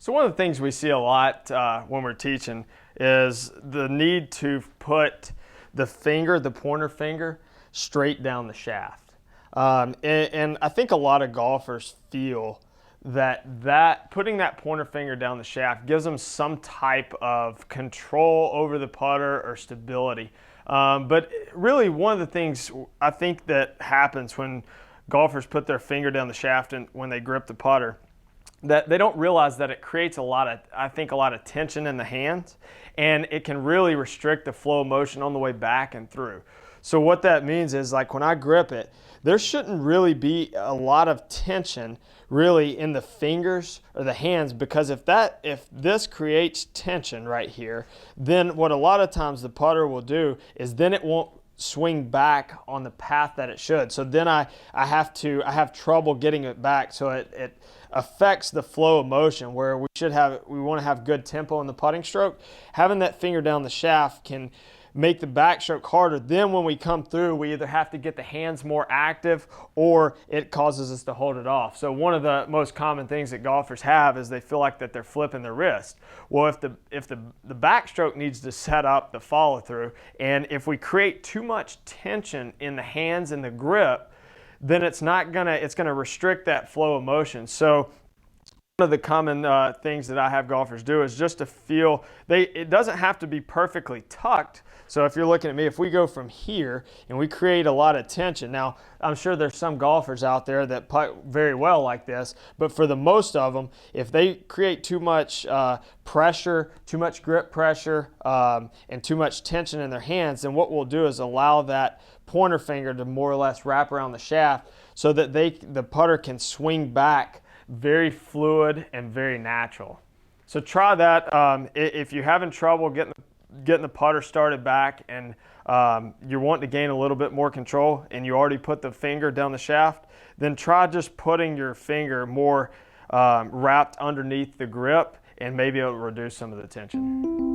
So one of the things we see a lot when we're teaching is the need to put the finger, the pointer finger, straight down the shaft. And I think a lot of golfers feel that putting that pointer finger down the shaft gives them some type of control over the putter or stability. But really one of the things I think that happens when golfers put their finger down the shaft and when they grip the putter, that they don't realize that it creates a lot of tension in the hands, and it can really restrict the flow of motion on the way back and through. So what that means is, like, when I grip it, there shouldn't really be a lot of tension really in the fingers or the hands, because if this creates tension right here, then what a lot of times the putter will do is then it won't swing back on the path that it should. So then I have trouble getting it back. So it affects the flow of motion where we want to have good tempo in the putting stroke. Having that finger down the shaft can make the backstroke harder. Then when we come through, we either have to get the hands more active or it causes us to hold it off. So one of the most common things that golfers have is they feel like that they're flipping their wrist. Well, if the backstroke needs to set up the follow through, and if we create too much tension in the hands and the grip, then it's gonna restrict that flow of motion. So one of the common things that I have golfers do is just to feel, it doesn't have to be perfectly tucked. So if you're looking at me, if we go from here and we create a lot of tension, now I'm sure there's some golfers out there that putt very well like this, but for the most of them, if they create too much pressure, too much grip pressure, and too much tension in their hands, then what we'll do is allow that pointer finger to more or less wrap around the shaft so that the putter can swing back very fluid and very natural. So try that. If you're having trouble getting the putter started back and you're wanting to gain a little bit more control and you already put the finger down the shaft, then try just putting your finger more wrapped underneath the grip, and maybe it'll reduce some of the tension.